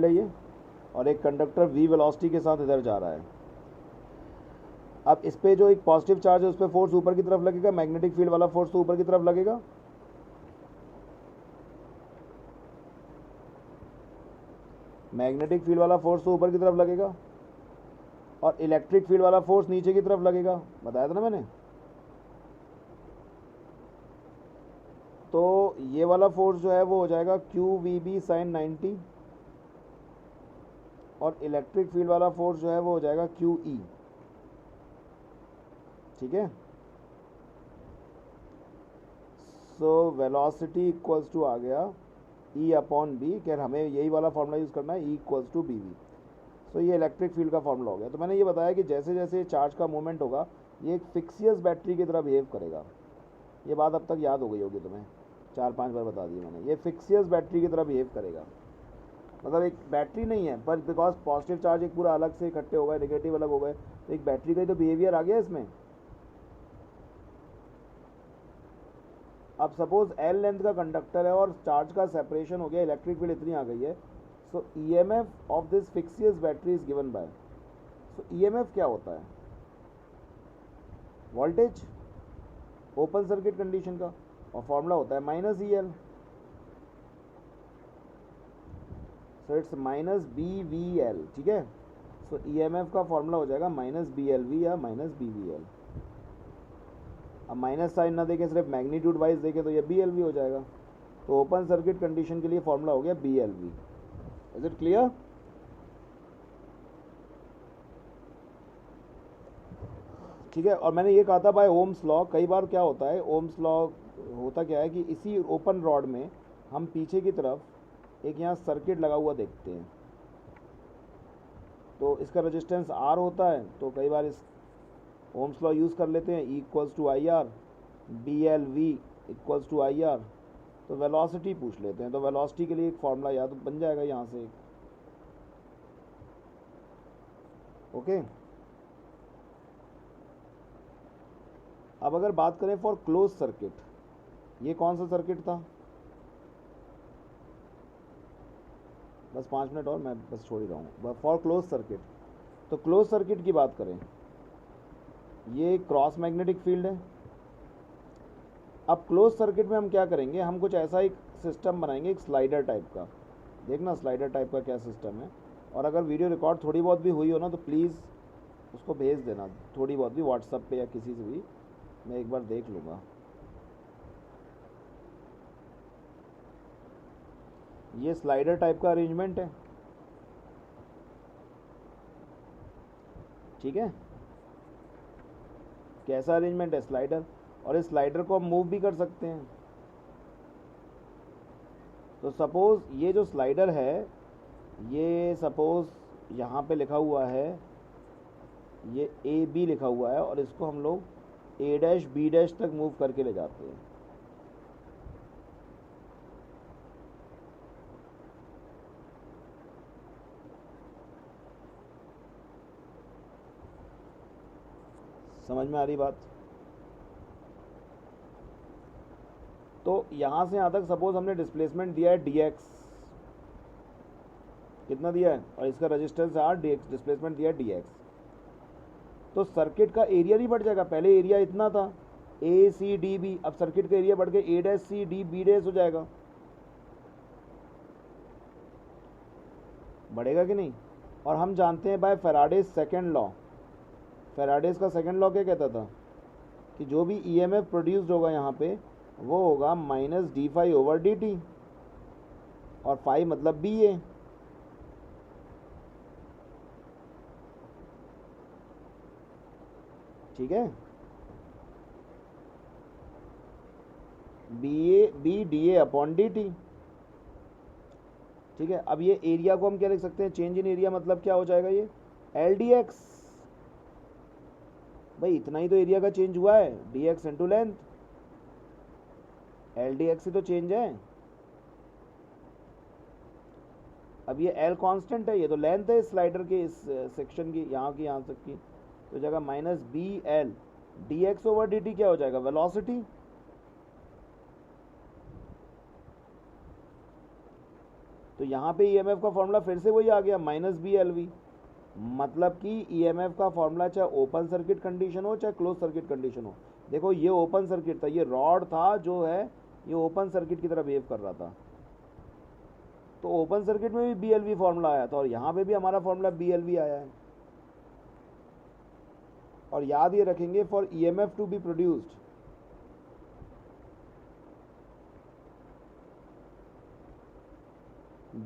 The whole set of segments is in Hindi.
ये और एक कंडक्टर v वेलोसिटी के साथ इधर जा रहा है। अब इस पे जो एक पॉजिटिव चार्ज है उस पर फोर्स ऊपर की तरफ लगेगा, मैग्नेटिक फील्ड वाला फोर्स तो ऊपर की तरफ लगेगा। मैग्नेटिक फील्ड वाला फोर्स तो ऊपर की तरफ लगेगा और इलेक्ट्रिक फील्ड वाला फोर्स नीचे की तरफ लगेगा, बताया था ना मैंने। तो ये वाला फोर्स जो है वो हो जाएगा क्यू वी बी साइन 90 और इलेक्ट्रिक फील्ड वाला फोर्स जो है वो हो जाएगा क्यू ई। ठीक है, सो वेलोसिटी इक्वल्स टू आ गया ई अपॉन बी, खैर हमें यही वाला फॉर्मूला यूज़ करना है, E equals to B V. So ये इलेक्ट्रिक फील्ड का फॉर्मूला हो गया। तो मैंने ये बताया कि जैसे जैसे चार्ज का मूवमेंट होगा ये एक फिक्सियस बैटरी की तरह बिहेव करेगा। ये बात अब तक याद हो गई होगी तुम्हें, 4-5 बार बता दी मैंने। ये फिक्सियस बैटरी की तरह बिहेव करेगा, मतलब एक बैटरी नहीं है पर बिकॉज पॉजिटिव चार्ज एक पूरा अलग से इकट्ठे हो गए, नेगेटिव अलग हो गए, तो एक बैटरी का ही तो बिहेवियर आ गया इसमें। अब सपोज एल लेंथ का कंडक्टर है और चार्ज का सेपरेशन हो गया, इलेक्ट्रिक फील्ड इतनी आ गई है, so EMF of this fictitious battery is given by, so EMF क्या होता है, वोल्टेज ओपन सर्किट कंडीशन का, और फॉर्मूला होता है minus E L, so it's minus B V L. ठीक है, सो ईएमएफ का फॉर्मूला हो जाएगा माइनस बी एल वी या माइनस बी वी एल। अब माइनस साइन ना देखें, सिर्फ मैग्नीट्यूड वाइज देखें तो ये बी एल वी हो जाएगा। तो ओपन सर्किट कंडीशन के लिए फॉर्मूला हो गया B L V. Is it clear? ठीक है, और मैंने ये कहा था बाय ओम्स लॉ, कई बार क्या होता है ओम्स लॉ होता क्या है कि इसी ओपन रॉड में हम पीछे की तरफ एक यहाँ सर्किट लगा हुआ देखते हैं, तो इसका रेजिस्टेंस आर होता है, तो कई बार इस ओम्स लॉ यूज़ कर लेते हैं, E equals to I R, B L V equals to I R. तो वेलोसिटी पूछ लेते हैं, तो वेलोसिटी के लिए एक फॉर्मूला याद बन जाएगा यहाँ से एक। ओके, अब अगर बात करें फॉर क्लोज सर्किट, ये कौन सा सर्किट था, बस 5 मिनट और मैं बस छोड़ ही रहा हूँ। फॉर क्लोज सर्किट, तो क्लोज सर्किट की बात करें, ये क्रॉस मैग्नेटिक फील्ड है। अब क्लोज सर्किट में हम क्या करेंगे, हम कुछ ऐसा एक सिस्टम बनाएंगे, एक स्लाइडर टाइप का। देखना स्लाइडर टाइप का क्या सिस्टम है, और अगर वीडियो रिकॉर्ड थोड़ी बहुत भी हुई हो ना तो प्लीज़ उसको भेज देना, थोड़ी बहुत भी व्हाट्सएप पे या किसी से भी, मैं एक बार देख लूँगा। ये स्लाइडर टाइप का अरेंजमेंट है, ठीक है, कैसा अरेंजमेंट है, स्लाइडर, और इस स्लाइडर को हम मूव भी कर सकते हैं। तो सपोज़ ये जो स्लाइडर है, ये सपोज़ यहाँ पे लिखा हुआ है, ये ए बी लिखा हुआ है, और इसको हम लोग ए डैश बी डैश तक मूव करके ले जाते हैं। समझ में आ रही बात? तो यहाँ से यहाँ तक सपोज हमने डिस्प्लेसमेंट दिया है डी एक्स, कितना दिया है, और इसका resistance R, D X displacement दिया है डी एक्स। तो सर्किट का एरिया नहीं बढ़ जाएगा, पहले एरिया इतना था ए सी डी बी, अब सर्किट का एरिया बढ़ के A dash C D B dash हो जाएगा, बढ़ेगा कि नहीं? और हम जानते हैं by Faraday's second law, Faraday's का सेकेंड लॉ क्या कहता था कि जो भी ईएमएफ प्रोड्यूस्ड होगा यहाँ पे वो होगा minus D phi over D T, और फाई मतलब बी ए। ठीक है, B D A upon D T. ठीक है, अब ये एरिया को हम क्या लिख सकते हैं, चेंज इन एरिया मतलब क्या हो जाएगा, ये एल डी एक्स, भाई इतना ही तो एरिया का चेंज हुआ है, D X into length, L D X ही तो चेंज है। अब ये एल कांस्टेंट है, ये तो लेंथ है स्लाइडर के इस सेक्शन की, यहाँ की यहाँ तक की, तो जगह minus B L D X over D T क्या हो जाएगा, वेलोसिटी। तो यहाँ पे ईएमएफ का फॉर्मूला फिर से वही आ गया माइनस बी एल वी। मतलब कि ईएमएफ का फॉर्मूला चाहे ओपन सर्किट कंडीशन हो चाहे क्लोज सर्किट कंडीशन हो। देखो ये ओपन सर्किट था, ये रॉड था जो है ये ओपन सर्किट की तरह बिहेव कर रहा था, तो ओपन सर्किट में भी बी एल वी फॉर्मूला आया था और यहाँ पे भी हमारा फॉर्मूला बी एल वी आया है। और याद ये रखेंगे for EMF to be produced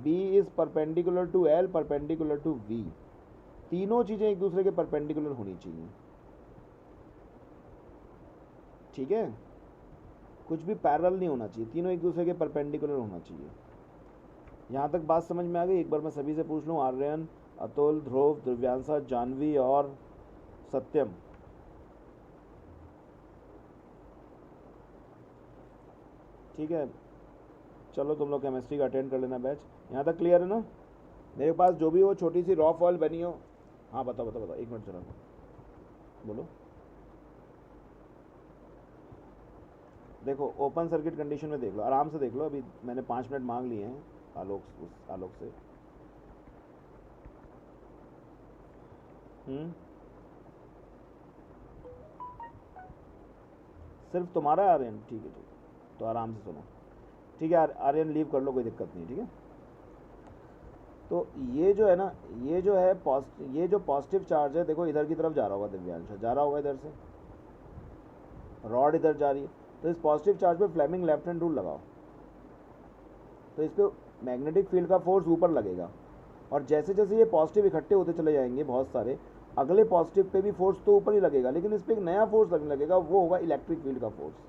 B is perpendicular to L perpendicular to V। तीनों चीजें एक दूसरे के परपेंडिकुलर होनी चाहिए, ठीक है, कुछ भी पैरेलल नहीं होना चाहिए, तीनों एक दूसरे के परपेंडिकुलर होना चाहिए। यहाँ तक बात समझ में आ गई? एक बार मैं सभी से पूछ लूँ, आर्यन, अतुल, ध्रुव, दिव्यांशा, जानवी और सत्यम। ठीक है, चलो तुम लोग केमिस्ट्री का अटेंड कर लेना बैच। यहाँ तक क्लियर है ना? मेरे पास जो भी वो छोटी सी रॉ फॉइल बनी हो। हाँ बताओ बताओ बताओ, एक मिनट चलो बोलो। देखो ओपन सर्किट कंडीशन में देख लो, आराम से देख लो, अभी मैंने 5 मिनट मांग लिए हैं आलोक से। सिर्फ तुम्हारा आर्यन? ठीक है तो आराम से सुनो, ठीक है आर्यन लीव कर लो, कोई दिक्कत नहीं, ठीक है। तो ये जो है ना, ये जो पॉजिटिव चार्ज है, देखो इधर की तरफ जा रहा होगा दिव्यांश, जा रहा होगा इधर से, रॉड इधर जा रही है, तो इस पॉजिटिव चार्ज पे फ्लेमिंग लेफ्ट हैंड रूल लगाओ, तो इस पर मैग्नेटिक फील्ड का फोर्स ऊपर लगेगा। और जैसे जैसे ये पॉजिटिव इकट्ठे होते चले जाएंगे बहुत सारे, अगले पॉजिटिव पे भी फोर्स तो ऊपर ही लगेगा, लेकिन इस पर एक नया फोर्स लगने लगेगा, वो होगा इलेक्ट्रिक फील्ड का फोर्स।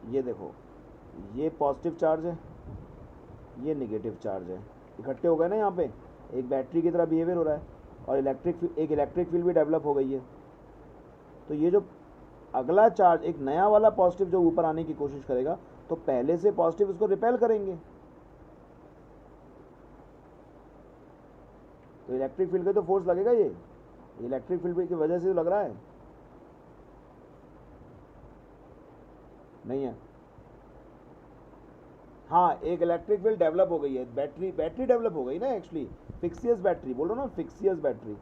ये देखो, ये पॉजिटिव चार्ज है, ये नेगेटिव चार्ज है, इकट्ठे हो गए ना यहाँ पे, एक बैटरी की तरह बिहेवियर हो रहा है, और एक इलेक्ट्रिक फील्ड भी डेवलप हो गई है। तो ये जो अगला चार्ज, एक नया वाला पॉजिटिव जो ऊपर आने की कोशिश करेगा, तो पहले से पॉजिटिव उसको रिपेल करेंगे, तो इलेक्ट्रिक फील्ड का तो फोर्स लगेगा, ये इलेक्ट्रिक फील्ड की वजह से लग रहा है, नहीं है? हाँ, एक इलेक्ट्रिक फील्ड डेवलप हो गई है, बैटरी डेवलप हो गई ना, एक्चुअली फिक्सियस बैटरी बोलो ना, फिक्सियस बैटरी,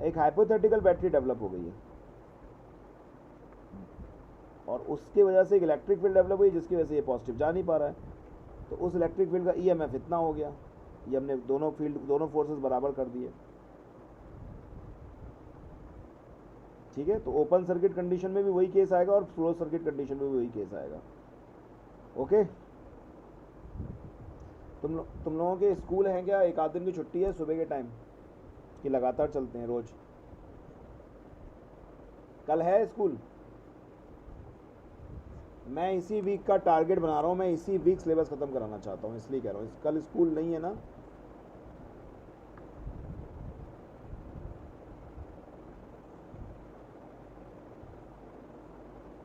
एक हाइपोथेटिकल बैटरी डेवलप हो गई है, और उसकी वजह से एक इलेक्ट्रिक फील्ड डेवलप हुई जिसकी वजह से ये पॉजिटिव जा नहीं पा रहा है, तो उस इलेक्ट्रिक फील्ड का ईएमएफ इतना हो गया। ये हमने दोनों फोर्सेस बराबर कर दिए, ठीक है। तो ओपन सर्किट कंडीशन में भी वही केस आएगा और क्लोज सर्किट कंडीशन में भी वही केस आएगा। ओके, तुम लोगों के स्कूल हैं क्या? एक आध दिन की छुट्टी है सुबह के टाइम कि लगातार चलते हैं रोज? कल है स्कूल? मैं इसी वीक का टारगेट बना रहा हूँ, मैं इसी वीक सिलेबस खत्म कराना चाहता हूँ, इसलिए कह रहा हूँ। कल स्कूल नहीं है ना?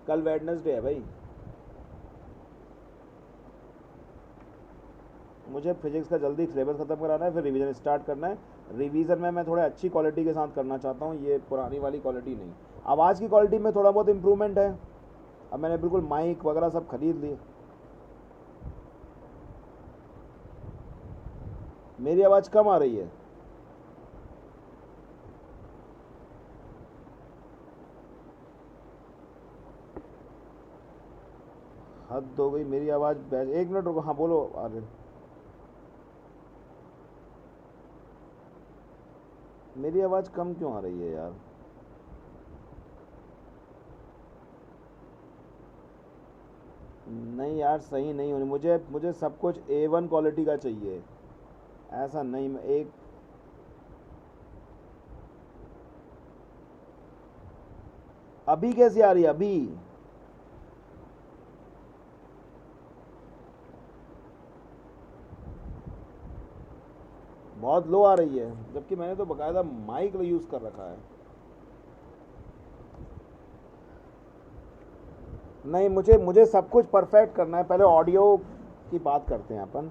कल वेडनेसडे है भाई, मुझे फिजिक्स का जल्दी सिलेबस ख़त्म कराना है, फिर रिवीजन स्टार्ट करना है। रिवीजन में मैं थोड़े अच्छी क्वालिटी के साथ करना चाहता हूँ, ये पुरानी वाली क्वालिटी नहीं। आवाज़ की क्वालिटी में थोड़ा बहुत इम्प्रूवमेंट है, अब मैंने बिल्कुल माइक वगैरह सब खरीद लिए। मेरी आवाज़ कम आ रही है? हद हो गई मेरी आवाज़। एक मिनट रुको, हाँ बोलो आर्यन। मेरी आवाज़ कम क्यों आ रही है यार? नहीं यार, सही नहीं होनी, मुझे सब कुछ A1 क्वालिटी का चाहिए, ऐसा नहीं। मैं एक अभी कैसी आ रही है? अभी बहुत लो आ रही है, जबकि मैंने तो बकायदा माइक यूज़ कर रखा है। नहीं, मुझे सब कुछ परफेक्ट करना है। पहले ऑडियो की बात करते हैं अपन।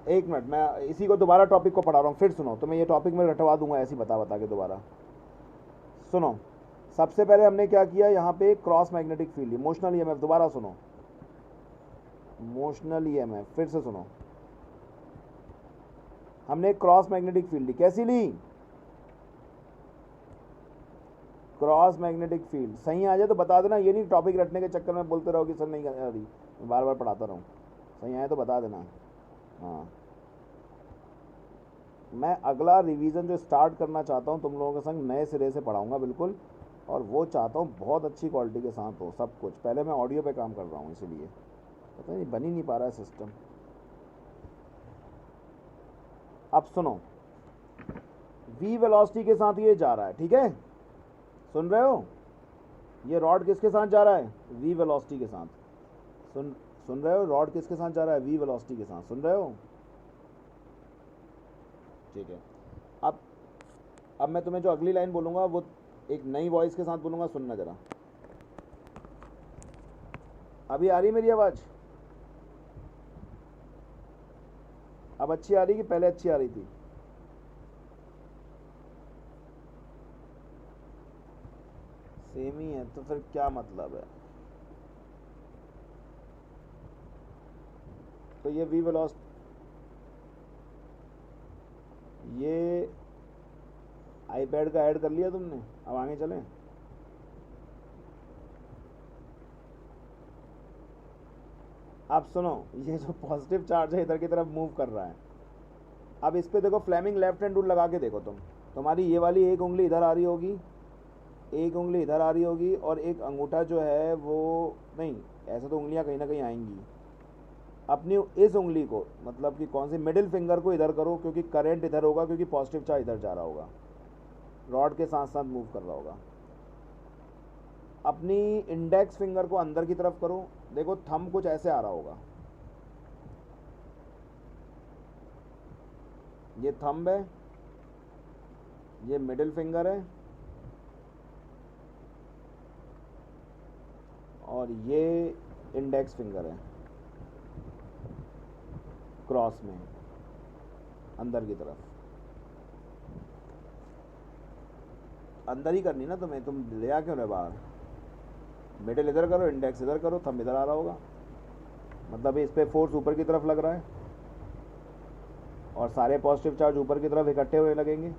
एक मिनट, मैं इसी को दोबारा टॉपिक को पढ़ा रहा हूँ, फिर सुनो, तो मैं ये टॉपिक में रटवा दूंगा ऐसे बता के दोबारा। सुनो, सबसे पहले हमने क्या किया, यहाँ पे cross magnetic field, emotional EMF, दोबारा सुनो, इमोशनल ईएमएफ, फिर से सुनो, हमने क्रॉस मैग्नेटिक फील्ड ली, कैसी ली, क्रॉस मैग्नेटिक फील्ड। सही आ जाए तो बता देना, ये नहीं टॉपिक रटने के चक्कर में बोलते रहो कि सर नहीं आ रही, बार बार पढ़ाता रहूँ। सही आए तो बता देना। हाँ, मैं अगला रिवीजन जो स्टार्ट करना चाहता हूँ तुम लोगों के संग नए सिरे से पढ़ाऊँगा बिल्कुल, और वो चाहता हूँ बहुत अच्छी क्वालिटी के साथ हो सब कुछ। पहले मैं ऑडियो पे काम कर रहा हूँ, इसीलिए पता नहीं बन ही नहीं पा रहा है सिस्टम। अब सुनो, v वेलोसिटी के साथ ये जा रहा है, ठीक है, सुन रहे हो, ये रॉड किसके साथ जा रहा है, v वेलोसिटी के साथ, सुन रहे हो, रॉड किसके साथ जा रहा है, v वेलोसिटी के साथ, सुन रहे हो, ठीक है। अब मैं तुम्हें जो अगली लाइन बोलूँगा वो एक नई वॉइस के साथ बोलूँगा, सुनना ज़रा। अभी आ रही मेरी आवाज़, अब अच्छी आ रही कि पहले अच्छी आ रही थी, सेम ही है, तो फिर क्या मतलब है। तो ये वी वेलोसिटी, ये आईपैड का ऐड कर लिया तुमने, अब आगे चलें। अब सुनो, ये जो पॉजिटिव चार्ज है इधर की तरफ मूव कर रहा है, अब इस पे देखो, फ्लेमिंग लेफ्ट हैंड रूल लगा के देखो तुम, तुम्हारी ये वाली एक उंगली इधर आ रही होगी, एक उंगली इधर आ रही होगी, और एक अंगूठा जो है वो नहीं, ऐसे तो उंगलियां कहीं ना कहीं आएंगी। अपनी इस उंगली को, मतलब कि कौन सी, मिडिल फिंगर को इधर करो, क्योंकि करंट इधर होगा, क्योंकि पॉजिटिव चार्ज इधर जा रहा होगा, रॉड के साथ साथ मूव कर रहा होगा। अपनी इंडेक्स फिंगर को अंदर की तरफ करो, देखो थंब कुछ ऐसे आ रहा होगा, ये थंब है, ये मिडिल फिंगर है, और ये इंडेक्स फिंगर है, क्रॉस में अंदर की तरफ, अंदर ही करनी ना तुम्हें, तुम ले आ क्यों रहे बाहर। मिडिल इधर करो, इंडेक्स इधर करो, थंब इधर आ रहा होगा, मतलब इस पे फोर्स ऊपर की तरफ लग रहा है, और सारे पॉजिटिव चार्ज ऊपर की तरफ इकट्ठे हुए लगेंगे।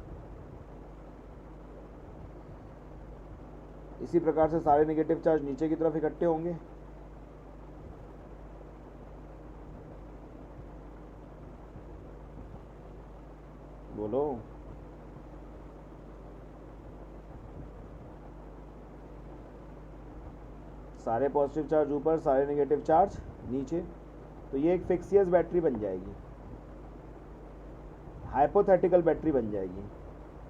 इसी प्रकार से सारे नेगेटिव चार्ज नीचे की तरफ इकट्ठे होंगे। बोलो, सारे पॉजिटिव चार्ज ऊपर, सारे नेगेटिव चार्ज नीचे, तो ये एक फिक्सियस बैटरी बन जाएगी, हाइपोथेटिकल बैटरी बन जाएगी,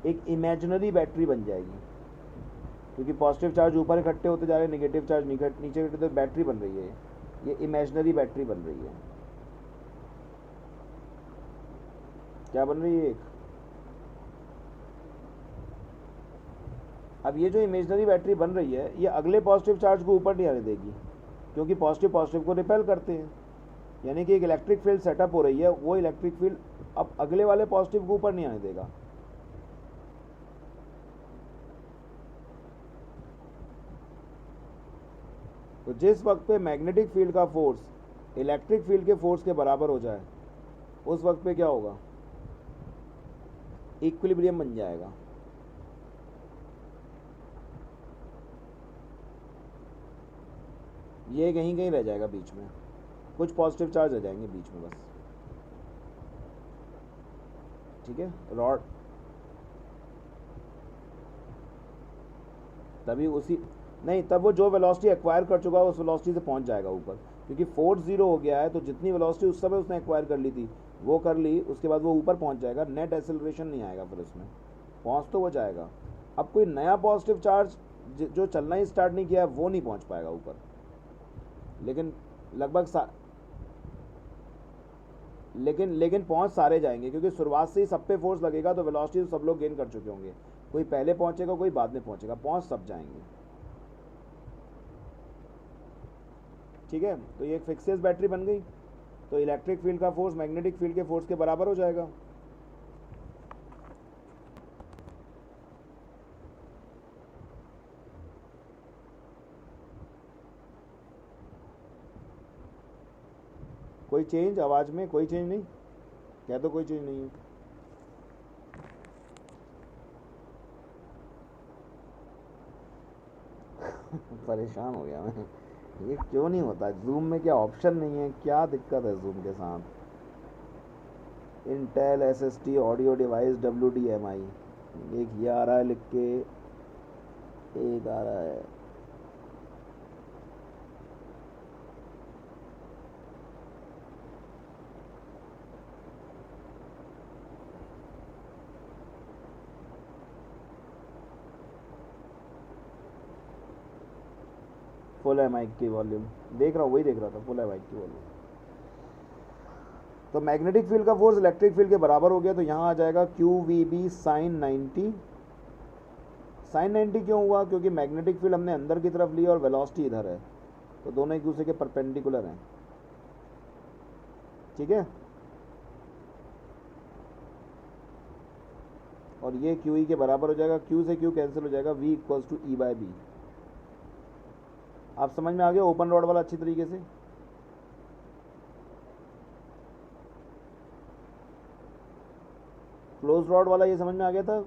एक इमेजिनरी बैटरी बन जाएगी, क्योंकि पॉजिटिव चार्ज ऊपर इकट्ठे होते जा रहे हैं, नेगेटिव चार्ज नीचे इकट्ठे, तो बैटरी बन रही है, ये इमेजिनरी बैटरी बन रही है। क्या बन रही है, एक, अब ये जो इमेजिनरी बैटरी बन रही है, ये अगले पॉजिटिव चार्ज को ऊपर नहीं आने देगी, क्योंकि पॉजिटिव पॉजिटिव को रिपेल करते हैं, यानी कि एक इलेक्ट्रिक फील्ड सेटअप हो रही है, वो इलेक्ट्रिक फील्ड अब अगले वाले पॉजिटिव को ऊपर नहीं आने देगा। तो जिस वक्त पे मैग्नेटिक फील्ड का फोर्स इलेक्ट्रिक फील्ड के फोर्स के बराबर हो जाए, उस वक्त पे क्या होगा, इक्विलिब्रियम बन जाएगा। ये कहीं कहीं रह जाएगा बीच में, कुछ पॉजिटिव चार्ज रह जाएंगे बीच में बस, ठीक है। रॉड तभी उसी नहीं, तब वो जो वेलोसिटी एक्वायर कर चुका है उस वेलोसिटी से पहुंच जाएगा ऊपर, क्योंकि फोर्स जीरो हो गया है, तो जितनी वेलोसिटी उस समय उसने एक्वायर कर ली थी वो कर ली, उसके बाद वो ऊपर पहुंच जाएगा, नेट एक्सेलरेशन नहीं आएगा, फिर उसमें पहुंच तो वो जाएगा। अब कोई नया पॉजिटिव चार्ज जो चलना ही स्टार्ट नहीं किया है वो नहीं पहुंच पाएगा ऊपर, लेकिन लगभग लेकिन पहुंच सारे जाएंगे, क्योंकि शुरुआत से ही सब पे फोर्स लगेगा, तो वेलोसिटी तो सब लोग गेन कर चुके होंगे, कोई पहले पहुंचेगा कोई बाद में पहुंचेगा, पहुंच सब जाएंगे, ठीक है। तो ये एक फिक्सियस बैटरी बन गई, तो इलेक्ट्रिक फील्ड का फोर्स मैग्नेटिक फील्ड के फोर्स के बराबर हो जाएगा। कोई चेंज आवाज़ में, कोई चेंज नहीं, क्या तो कोई चेंज नहीं है। परेशान हो गया मैं, ये क्यों नहीं होता जूम में, क्या ऑप्शन नहीं है, क्या दिक्कत है जूम के साथ। Intel SST audio device WDMI, एक ये आ रहा है लिख के, एक आ रहा है फुल है माइक की वॉल्यूम, देख रहा हूँ, वही देख रहा था, फुल है माइक की वॉल्यूम। तो मैग्नेटिक फील्ड का फोर्स इलेक्ट्रिक फील्ड के बराबर हो गया, तो यहाँ आ जाएगा QVB साइन 90। साइन 90 क्यों हुआ? क्योंकि मैग्नेटिक फील्ड हमने अंदर की तरफ ली और वेलोसिटी इधर है, तो दोनों एक दूसरे के परपेंडिकुलर हैं, ठीक है। और ये QE के बराबर हो जाएगा, Q से Q कैंसिल हो जाएगा, V इक्वल्स टू E/B। आप समझ में आ गया ओपन रॉड वाला अच्छी तरीके से? क्लोज रॉड वाला ये समझ में आ गया था,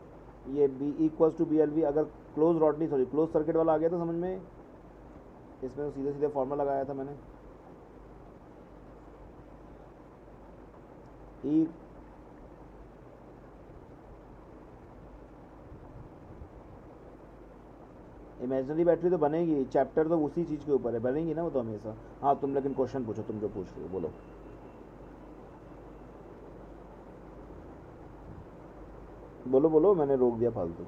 ये B इक्वल्स टू BLV। अगर क्लोज रॉड नहीं, सॉरी, क्लोज सर्किट वाला आ गया था समझ में? इसमें तो सीधे सीधे फॉर्मूला लगाया था मैंने, E इमेजिनरी बैटरी तो बनेगी, चैप्टर तो उसी चीज़ के ऊपर है, बनेगी ना वो तो हमेशा। हाँ तुम लेकिन क्वेश्चन पूछो, तुम जो पूछ रहे हो बोलो। बोलो बोलो, मैंने रोक दिया फालतू।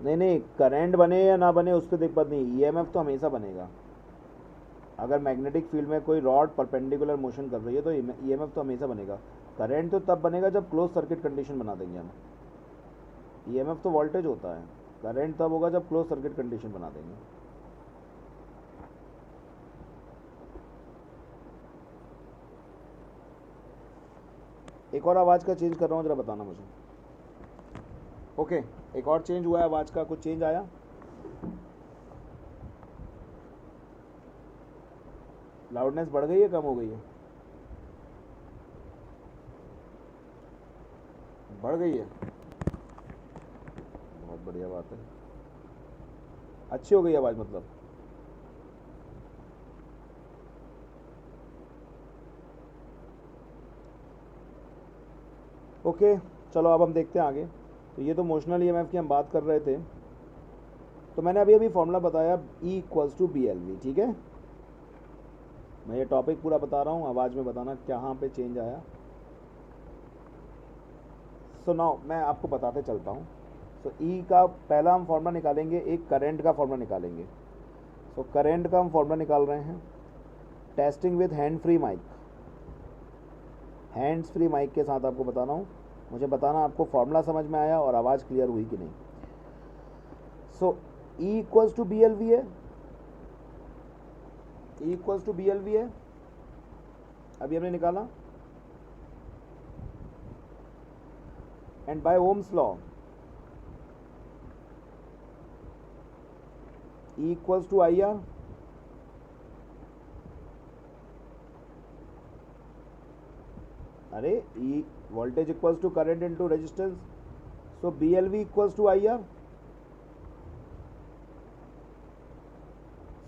नहीं नहीं, करंट बने या ना बने उस पर दिक्कत नहीं, EMF तो हमेशा बनेगा। अगर मैग्नेटिक फील्ड में कोई रॉड परपेंडिकुलर मोशन कर रही है तो EMF तो हमेशा बनेगा। करंट तो तब बनेगा जब क्लोज सर्किट कंडीशन बना देंगे हम। EMF तो वोल्टेज होता है, करंट तब होगा जब क्लोज सर्किट कंडीशन बना देंगे। एक और आवाज़ का चेंज कर रहा हूँ, जरा बताना मुझे। ओके, एक और चेंज हुआ है आवाज़ का, कुछ चेंज आया? लाउडनेस बढ़ गई है, कम हो गई है? बढ़ गई है, बहुत बढ़िया बात है, अच्छी हो गई आवाज़ मतलब। ओके चलो अब हम देखते हैं आगे। तो ये तो मोशनल EMF की हम बात कर रहे थे, तो मैंने अभी अभी फॉर्मूला बताया E इक्वल्स टू BLV, ठीक है। मैं ये टॉपिक पूरा बता रहा हूँ, आवाज़ में बताना कहाँ पे चेंज आया। सो नाउ मैं आपको बताते चलता हूँ। सो E का पहला हम फॉर्मूला निकालेंगे, एक करंट का फॉर्मूला निकालेंगे। सो करंट का हम फॉर्मूला निकाल रहे हैं, testing with hand free mic. Hands free mic के साथ आपको बताना हूँ, मुझे बताना आपको फॉर्मूला समझ में आया और आवाज़ क्लियर हुई कि नहीं। So E equals to BLV है, E इक्वल्स टू BLV है, अभी हमने निकाला। And by Ohm's law E equals to IR। अरे E voltage equals to current into resistance, so BLV equals to IR।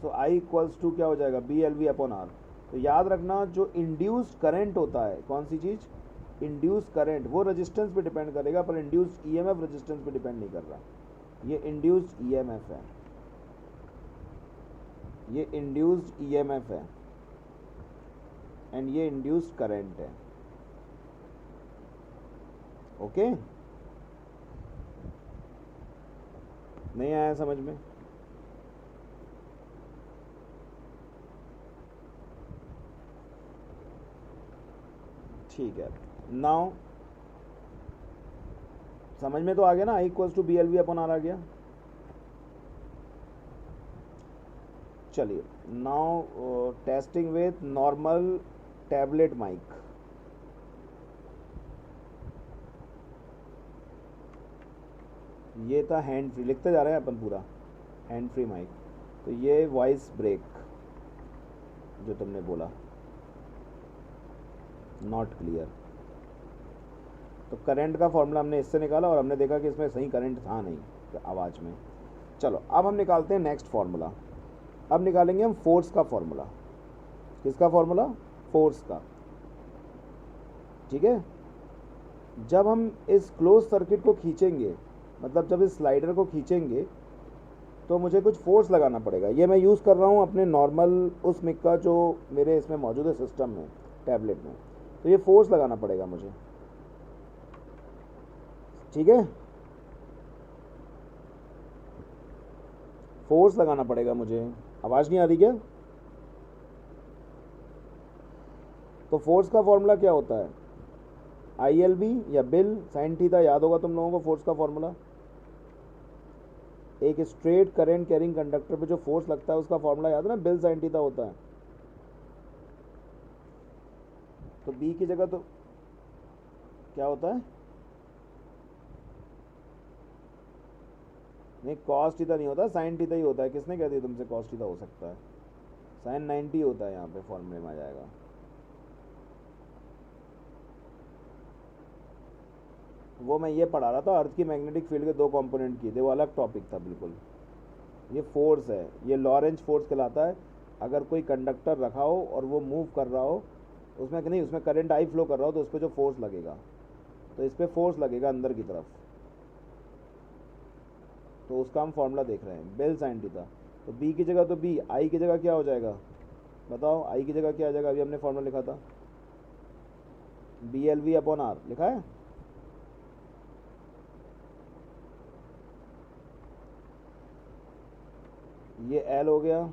So I equals to क्या हो जाएगा, BLV अपॉन R। तो याद रखना जो इंड्यूस्ड करंट होता है, कौन सी चीज़, इंड्यूस्ड करंट, वो रेजिस्टेंस पे डिपेंड करेगा, पर इंड्यूस्ड EMF रेजिस्टेंस पे डिपेंड नहीं कर रहा। ये इंड्यूस्ड EMF है, ये इंड्यूस्ड EMF है, एंड ये इंड्यूस्ड करंट है। ओके नहीं आया समझ में? ठीक है, नाउ समझ में तो आ गया ना, I equals to BLV upon R आ गया। चलिए now testing with normal tablet mic. ये था हैंड फ्री, लिखते जा रहे हैं अपन पूरा, हैंड फ्री माइक। तो ये वॉइस ब्रेक जो तुमने बोला, नॉट क्लियर। तो करंट का फॉर्मूला हमने इससे निकाला और हमने देखा कि इसमें सही करंट था नहीं आवाज़ में। चलो अब हम निकालते हैं नेक्स्ट फार्मूला। अब निकालेंगे हम फोर्स का फॉर्मूला। किसका फॉर्मूला? फोर्स का। ठीक है, जब हम इस क्लोज सर्किट को खींचेंगे, मतलब जब इस स्लाइडर को खींचेंगे, तो मुझे कुछ फोर्स लगाना पड़ेगा। ये मैं यूज़ कर रहा हूँ अपने नॉर्मल उस मिक का जो मेरे इसमें मौजूद है सिस्टम में, टैबलेट में। तो ये फोर्स लगाना पड़ेगा मुझे। ठीक है, फोर्स लगाना पड़ेगा मुझे। आवाज़ नहीं आ रही क्या? तो फोर्स का फॉर्मूला क्या होता है? ILB या बिल साइन थीटा, याद होगा तुम लोगों को फोर्स का फॉर्मूला। एक स्ट्रेट करंट कैरिंग कंडक्टर पे जो फोर्स लगता है उसका फॉर्मूला याद है ना, बिल साइन थीटा होता है। तो बी की जगह तो क्या होता है? नहीं, कॉस थीटा नहीं होता, साइन थीटा ही होता है। किसने कह दिया तुमसे कॉस थीटा हो सकता है? साइन 90 होता है यहाँ पे, फॉर्मूले में आ जाएगा। वो मैं ये पढ़ा रहा था, अर्थ की मैग्नेटिक फील्ड के दो कंपोनेंट की थे, वो अलग टॉपिक था बिल्कुल। ये फोर्स है, ये लॉरेंज फोर्स कहलाता है। अगर कोई कंडक्टर रखा हो और वो मूव कर रहा हो, उसमें नहीं, उसमें करंट आई फ्लो कर रहा हो, तो उस पर जो फोर्स लगेगा, तो इस पर फोर्स लगेगा अंदर की तरफ, तो उसका हम फॉर्मूला देख रहे हैं, बेल साइन थीटा। तो बी की जगह तो बी, आई की जगह क्या हो जाएगा बताओ? आई की जगह क्या आ जाएगा? अभी हमने फॉर्मूला लिखा था, BLV अपॉन आर लिखा है। ये एल हो गया,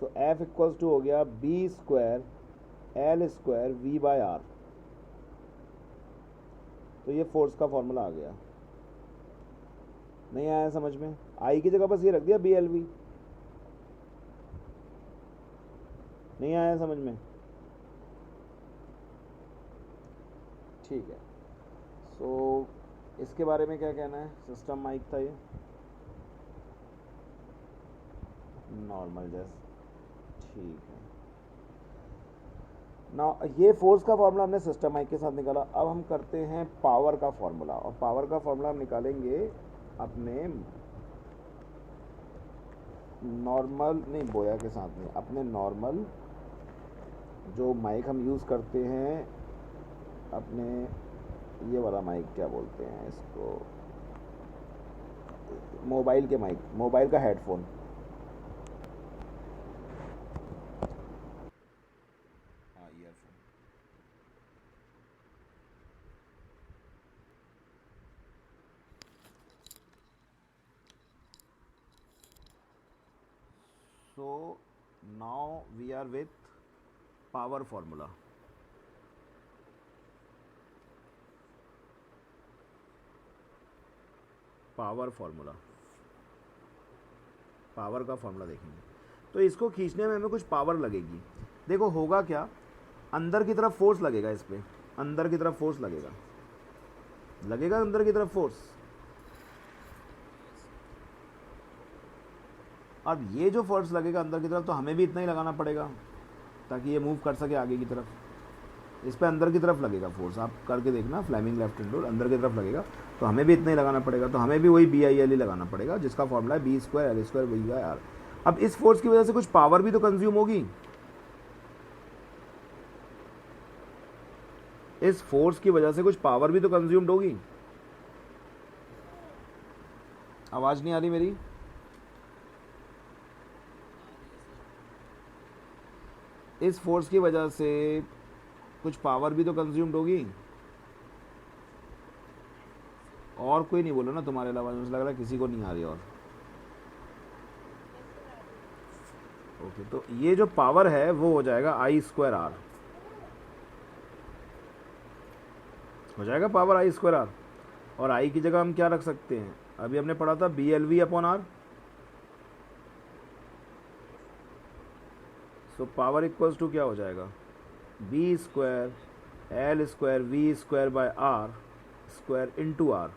सो एफ इक्वल्स टू हो गया B square L square V by R. तो ये फोर्स का फॉर्मूला आ गया। नहीं आया समझ में? आई की जगह बस ये रख दिया BLV। नहीं आया समझ में? ठीक है, सो इसके बारे में क्या कहना है? सिस्टम माइक था ये, नॉर्मल जैस। ठीक है ना, ये फोर्स का फॉर्मूला हमने सिस्टम माइक के साथ निकाला। अब हम करते हैं पावर का फॉर्मूला, और पावर का फॉर्मूला हम निकालेंगे अपने नॉर्मल, नहीं बोया के साथ में, अपने नॉर्मल जो माइक हम यूज़ करते हैं, अपने ये वाला माइक क्या बोलते हैं इसको, मोबाइल के माइक, मोबाइल का हेडफोन। हाँ, earphone. So now we are with power formula. Power formula, power का फॉर्मूला देखेंगे। तो इसको खींचने में हमें कुछ पावर लगेगी। देखो होगा क्या, अंदर की तरफ फोर्स लगेगा, इस पे अंदर की तरफ फोर्स लगेगा, लगेगा अंदर की तरफ फोर्स। अब ये जो फोर्स लगेगा अंदर की तरफ, तो हमें भी इतना ही लगाना पड़ेगा ताकि ये मूव कर सके आगे की तरफ। इस पे अंदर की तरफ लगेगा फोर्स, आप करके देखना, फ्लेमिंग लेफ्ट हैंड रूल, अंदर की तरफ लगेगा, तो हमें भी इतना ही लगाना पड़ेगा। तो हमें भी वही BIL ही लगाना पड़ेगा, जिसका फॉर्मूला है B square L square V by R. अब इस फोर्स की वजह से कुछ पावर भी तो कंज्यूम होगी, इस फोर्स की वजह से कुछ पावर भी तो कंज्यूम्ड होगी। आवाज नहीं आ रही मेरी? इस फोर्स की वजह से कुछ पावर भी तो कंज्यूम्ड होगी। और कोई नहीं बोलो ना तुम्हारे अलावा, मुझे लग रहा है किसी को नहीं आ रही। और ओके, तो ये जो पावर है वो हो जाएगा I स्क्वायर आर, हो जाएगा पावर I स्क्वायर आर। और I की जगह हम क्या रख सकते हैं? अभी हमने पढ़ा था BLV upon R. So power equals to क्या हो जाएगा? B square L square V square by R square into R.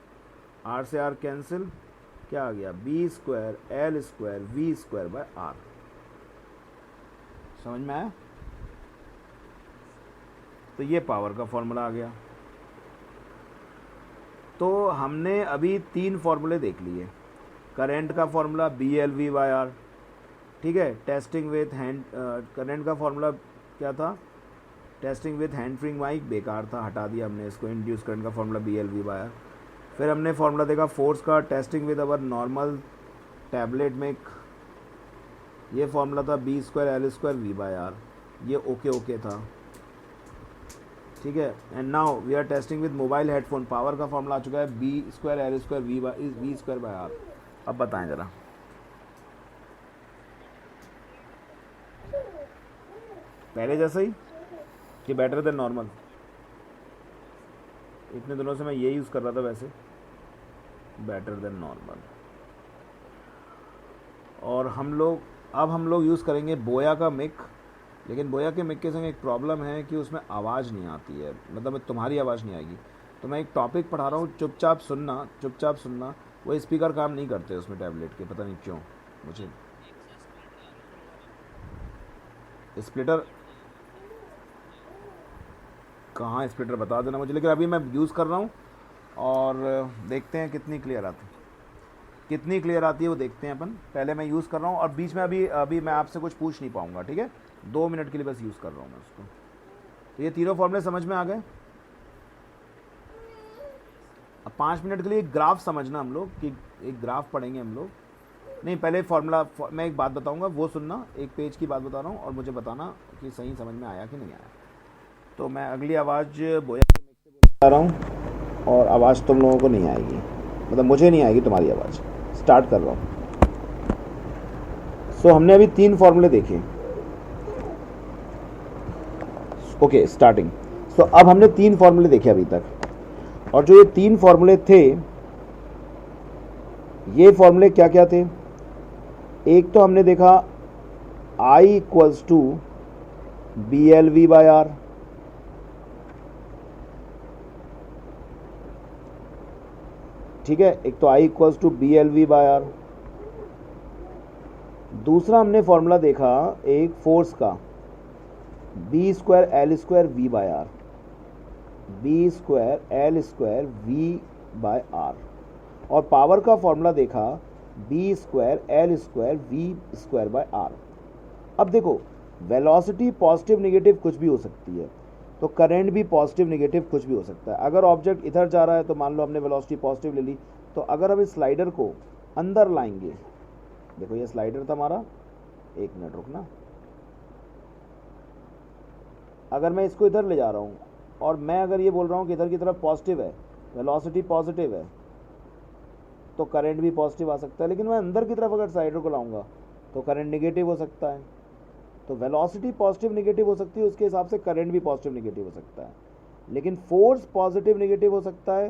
R से आर कैंसिल, क्या आ गया, B square L square V square by R. समझ में आया? तो ये पावर का फॉर्मूला आ गया। तो हमने अभी 3 फॉर्मूले देख लिए। करंट का formula B L V by R, ठीक है। टेस्टिंग विथ हैंड, करंट का फॉर्मूला क्या था, testing with hand free mic, बेकार था, हटा दिया हमने इसको। इंड्यूस करंट का formula B L V by R. फिर हमने फॉर्मूला देखा फोर्स का, testing with our normal tablet mic, ये फॉर्मूला था B square L square V by R, ये ओके ओके था, ठीक है। And now we are testing with mobile headphone, power का फॉर्मूला आ चुका है B square L square V square by R. अब बताएं ज़रा, पहले जैसा ही कि बेटर देन नॉर्मल? इतने दिनों से मैं ये यूज़ कर रहा था वैसे, बेटर देन नॉर्मल। और अब हम लोग यूज़ करेंगे बोया का मिक। लेकिन बोया के मिक के संग एक प्रॉब्लम है कि उसमें आवाज़ नहीं आती है, मतलब तुम्हारी आवाज़ नहीं आएगी। तो मैं एक टॉपिक पढ़ा रहा हूँ, चुपचाप सुनना, चुपचाप सुनना। वो स्पीकर काम नहीं करते उसमें टैबलेट के, पता नहीं क्यों। मुझे स्प्लिटर, कहाँ स्प्लिटर बता देना मुझे, लेकिन अभी मैं यूज़ कर रहा हूँ और देखते हैं कितनी क्लियर आती है, कितनी क्लियर आती है वो देखते हैं अपन। पहले मैं यूज़ कर रहा हूँ और बीच में अभी अभी मैं आपसे कुछ पूछ नहीं पाऊँगा, ठीक है। 2 मिनट के लिए बस यूज़ कर रहा हूँ मैं उसको। तो ये तीनों फॉर्मूले समझ में आ गए। अब 5 मिनट के लिए एक ग्राफ समझना हम लोग, कि एक ग्राफ पढ़ेंगे हम लोग। नहीं, पहले फार्मूला, मैं एक बात बताऊंगा वो सुनना, एक पेज की बात बता रहा हूँ और मुझे बताना कि सही समझ में आया कि नहीं आया। तो मैं अगली आवाज़ बोया के मिक से बोलता रहा हूँ और आवाज़ तुम लोगों को नहीं आएगी, मतलब मुझे नहीं आएगी तुम्हारी आवाज़। स्टार्ट कर रहा हूँ। सो हमने अभी 3 फॉर्मूले देखे, ओके स्टार्टिंग। सो अब हमने 3 फॉर्मूले देखे अभी तक, और जो ये 3 फॉर्मूले थे, ये फॉर्मूले क्या क्या थे? एक तो हमने देखा I equals to B L V by R, ठीक है। एक तो I equals to B L V by R. दूसरा हमने फॉर्मूला देखा एक फोर्स का, B square L square V by R, B square L square V by R. और पावर का फॉर्मूला देखा B square L square V square by R. अब देखो, वेलोसिटी पॉजिटिव निगेटिव कुछ भी हो सकती है, तो करंट भी पॉजिटिव निगेटिव कुछ भी हो सकता है। अगर ऑब्जेक्ट इधर जा रहा है तो मान लो हमने वेलोसिटी पॉजिटिव ले ली, तो अगर हम इस स्लाइडर को अंदर लाएंगे, देखो ये स्लाइडर था हमारा, एक मिनट रुकना, अगर मैं इसको इधर ले जा रहा हूँ और मैं अगर ये बोल रहा हूँ कि इधर की तरफ पॉजिटिव है, वेलोसिटी पॉजिटिव है, तो करंट भी पॉजिटिव आ सकता है। लेकिन मैं अंदर की तरफ अगर स्लाइडर को लाऊंगा तो करंट निगेटिव हो सकता है। तो वेलोसिटी पॉजिटिव निगेटिव हो सकती है, उसके हिसाब से करंट भी पॉजिटिव निगेटिव हो सकता है। लेकिन फोर्स पॉजिटिव निगेटिव हो सकता है,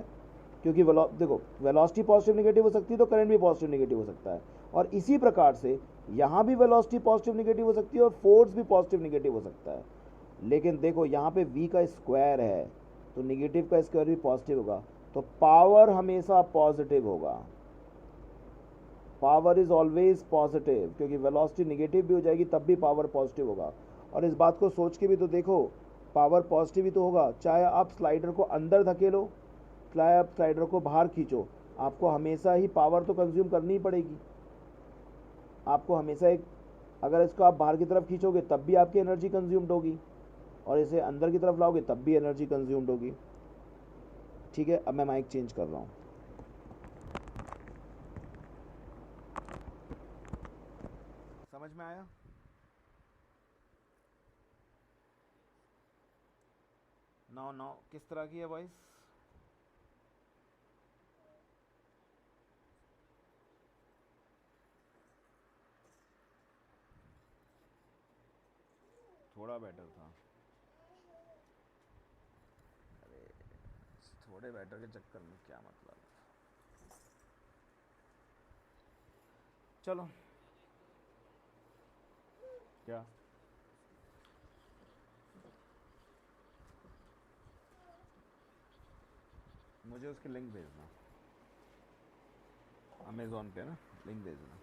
क्योंकि देखो वेलोसिटी पॉजिटिव निगेटिव हो सकती है तो करंट भी पॉजिटिव निगेटिव हो सकता है। और इसी प्रकार से यहाँ भी वेलोसिटी पॉजिटिव निगेटिव हो सकती है और फोर्स भी पॉजिटिव निगेटिव हो सकता है। लेकिन देखो यहाँ पे v का स्क्वायर है, तो निगेटिव का स्क्वायर भी पॉजिटिव होगा, तो पावर हमेशा पॉजिटिव होगा। पावर इज ऑलवेज पॉजिटिव, क्योंकि वेलोसिटी निगेटिव भी हो जाएगी तब भी पावर पॉजिटिव होगा। और इस बात को सोच के भी तो देखो, पावर पॉजिटिव ही तो होगा, चाहे आप स्लाइडर को अंदर धकेलो, चाहे आप स्लाइडर को बाहर खींचो, आपको हमेशा ही पावर तो कंज्यूम करनी ही पड़ेगी। आपको हमेशा एक, अगर इसको आप बाहर की तरफ खींचोगे तब भी आपकी एनर्जी कंज्यूम्ड होगी, और इसे अंदर की तरफ लाओगे तब भी एनर्जी कंज्यूम्ड होगी, ठीक है। अब मैं माइक चेंज कर रहा हूँ। समझ में आया? नाउ नाउ किस तरह की है वॉइस? थोड़ा बेटर था। अरे थोड़े बेटर के चक्कर में क्या मतलब। चलो, क्या? मुझे उसकी लिंक भेजना। अमेज़ॉन पे ना, लिंक भेज देना।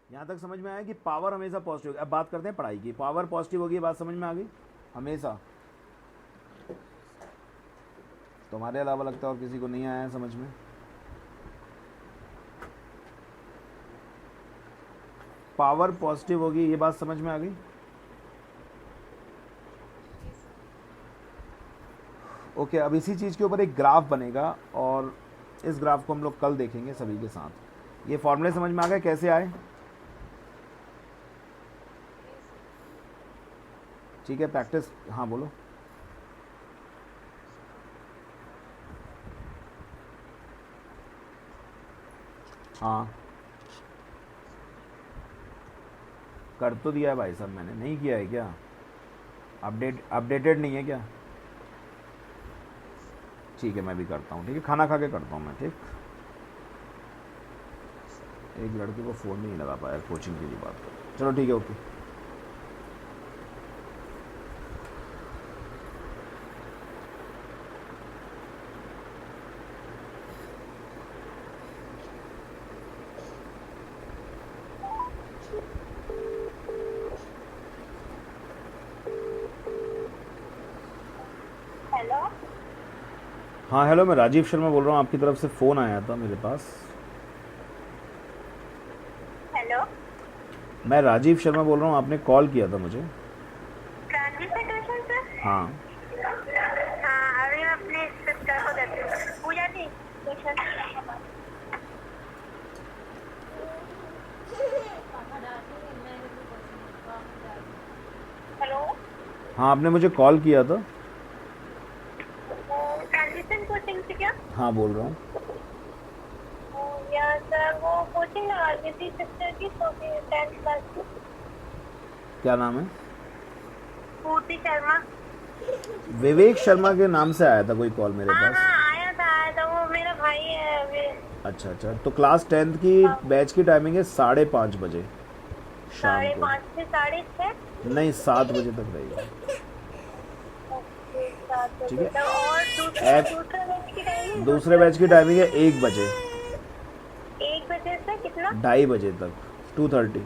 यहाँ तक समझ में आया कि पावर हमेशा पॉजिटिव होगी। अब बात करते हैं पढ़ाई की। पावर पॉजिटिव होगी, बात समझ में आ गई हमेशा। तुम्हारे अलावा लगता है और किसी को नहीं आया है समझ में। पावर पॉजिटिव होगी, ये बात समझ में आ गई। ओके, अब इसी चीज़ के ऊपर एक ग्राफ बनेगा और इस ग्राफ को हम लोग कल देखेंगे सभी के साथ। ये फॉर्मूले समझ में आ गए कैसे आए? ठीक है, प्रैक्टिस। हाँ बोलो। हाँ कर तो दिया है भाई साहब मैंने, नहीं किया है क्या? अपडेटेड नहीं है क्या? ठीक है मैं भी करता हूँ। ठीक है, खाना खा के करता हूँ मैं। ठीक, एक लड़के को फ़ोन नहीं लगा पाया कोचिंग के लिए बात कर। चलो ठीक है, ओके। हेलो। हाँ हेलो, मैं राजीव शर्मा बोल रहा हूँ। आपकी तरफ से फ़ोन आया था मेरे पास। हेलो। मैं राजीव शर्मा बोल रहा हूँ, आपने कॉल किया था मुझे। ट्रांजिट से ट्यूशन से? हाँ हाँ, अभी मैं अपने सिस्टर को देती हूँ। पूजा दी ट्यूशन। हेलो। हाँ, आपने मुझे कॉल किया था। ट्रांजिशन कोचिंग से क्या? हाँ बोल रहा हूँ। या सर वो कोचिंग लगा ली थी सिस्टर की, तो फिर 10th क्लास की। क्या नाम है? पूर्ति शर्मा। विवेक शर्मा के नाम से आया था कोई कॉल मेरे हाँ पास। हाँ, आया था वो मेरा भाई है अभी। अच्छा अच्छा, तो क्लास 10th की बैच की टाइमिंग है 5:30 बजे शाम को। 5:30 से 6:30। नहीं, 7 बजे तक रहेगी। ठीक है। और दूसरे बैच की टाइमिंग? दूसरे बैच की टाइमिंग है 1 बजे, 1 बजे से कितना? 2:30 बजे तक, 2:30।